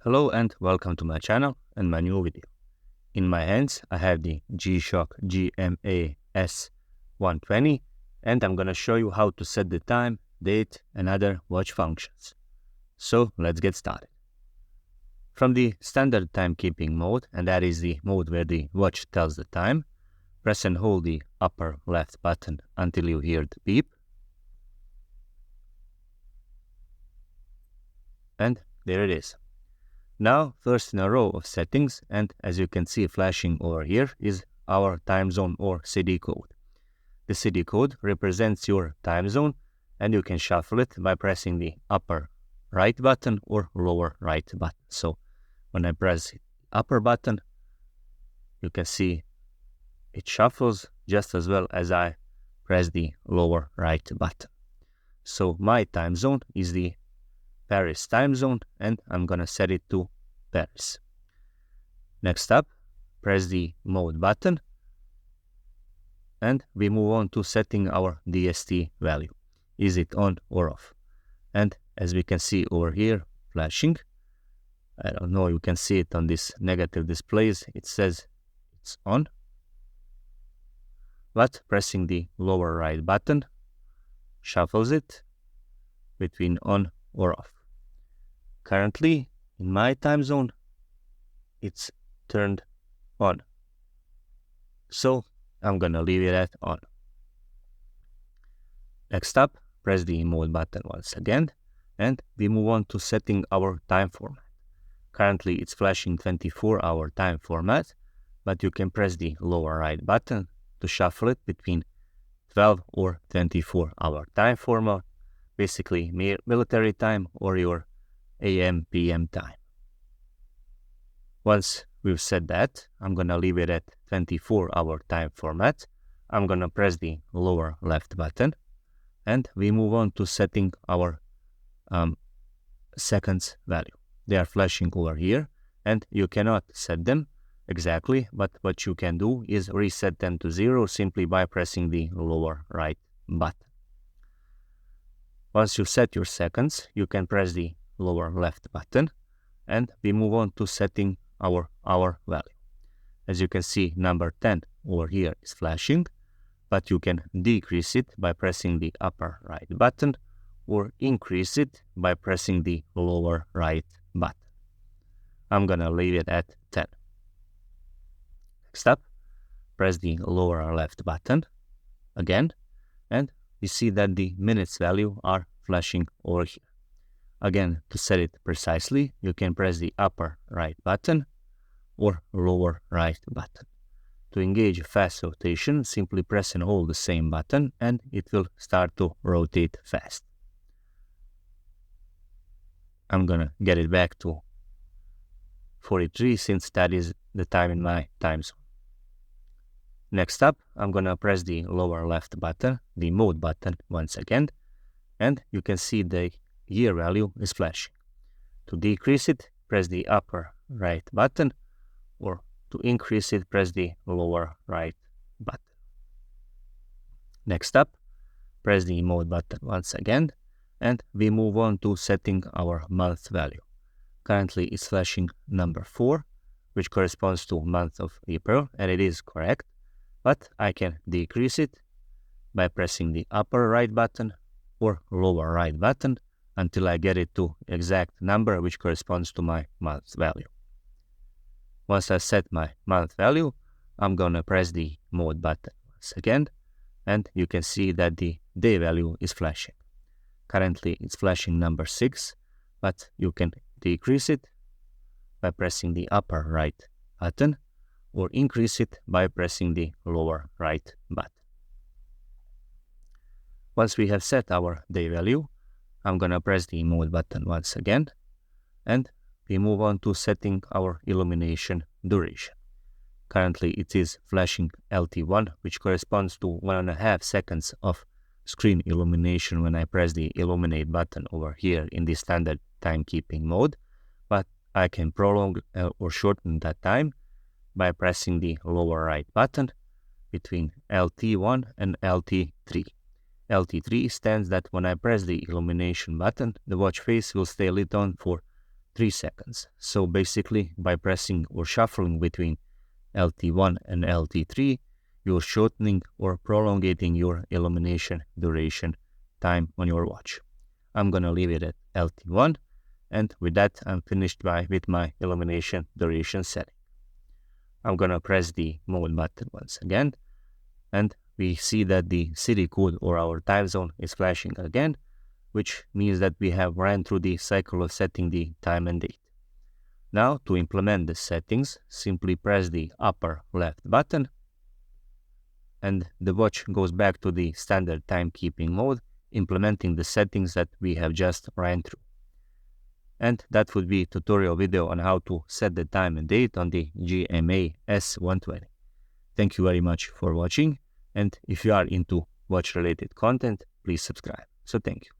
Hello and welcome to my channel and my new video. In my hands I have the Gshock GMA-S120 and I'm gonna show you how to set the time, date and other watch functions. So let's get started. From the standard timekeeping mode, and that is the mode where the watch tells the time, press and hold the upper left button until you hear the beep. And there it is. Now, first in a row of settings, and as you can see flashing over here, is our time zone or CD code. The CD code represents your time zone, and you can shuffle it by pressing the upper right button or lower right button. So, when I press the upper button, you can see it shuffles just as well as I press the lower right button. So, my time zone is the Paris time zone, and I'm gonna set it to Paris. Next up, press the mode button and we move on to setting our DST value. Is it on or off? And as we can see over here flashing, I don't know, you can see it on this negative displays, it says it's on, but pressing the lower right button shuffles it between on or off. Currently, in my time zone, it's turned on. So, I'm gonna leave it at on. Next up, press the mode button once again, and we move on to setting our time format. Currently, it's flashing 24-hour time format, but you can press the lower right button to shuffle it between 12 or 24-hour time format, basically military time or your AM, PM time. Once we've set that, I'm gonna leave it at 24-hour time format. I'm gonna press the lower left button and we move on to setting our seconds value. They are flashing over here and you cannot set them exactly, but what you can do is reset them to 0 simply by pressing the lower right button. Once you set your seconds, you can press the lower left button and we move on to setting our hour value. As you can see, number 10 over here is flashing, but you can decrease it by pressing the upper right button or increase it by pressing the lower right button. I'm gonna leave it at 10. Next up, press the lower left button again and you see that the minutes value are flashing over here. Again, to set it precisely, you can press the upper right button or lower right button. To engage fast rotation, simply press and hold the same button and it will start to rotate fast. I'm gonna get it back to 43 since that is the time in my time zone. Next up, I'm gonna press the lower left button, the mode button once again, and you can see the year value is flashing. To decrease it, press the upper right button, or to increase it, press the lower right button. Next up, press the mode button once again, and we move on to setting our month value. Currently, it's flashing number 4, which corresponds to month of April, and it is correct, but I can decrease it by pressing the upper right button or lower right button until I get it to exact number which corresponds to my month value. Once I set my month value, I'm gonna press the mode button once again, and you can see that the day value is flashing. Currently, it's flashing number 6, but you can decrease it by pressing the upper right button or increase it by pressing the lower right button. Once we have set our day value, I'm gonna press the mode button once again and we move on to setting our illumination duration. Currently it is flashing LT1, which corresponds to 1.5 seconds of screen illumination when I press the illuminate button over here in the standard timekeeping mode, but I can prolong or shorten that time by pressing the lower right button between LT1 and LT3. LT3 stands that when I press the illumination button, the watch face will stay lit on for 3 seconds. So basically, by pressing or shuffling between LT1 and LT3, you're shortening or prolonging your illumination duration time on your watch. I'm gonna leave it at LT1, and with that I'm finished with my illumination duration setting. I'm gonna press the mode button once again, and we see that the city code or our time zone is flashing again, which means that we have ran through the cycle of setting the time and date. Now, to implement the settings, simply press the upper left button, and the watch goes back to the standard timekeeping mode, implementing the settings that we have just ran through. And that would be a tutorial video on how to set the time and date on the GMA-S120. Thank you very much for watching, and if you are into watch-related content, please subscribe. So thank you.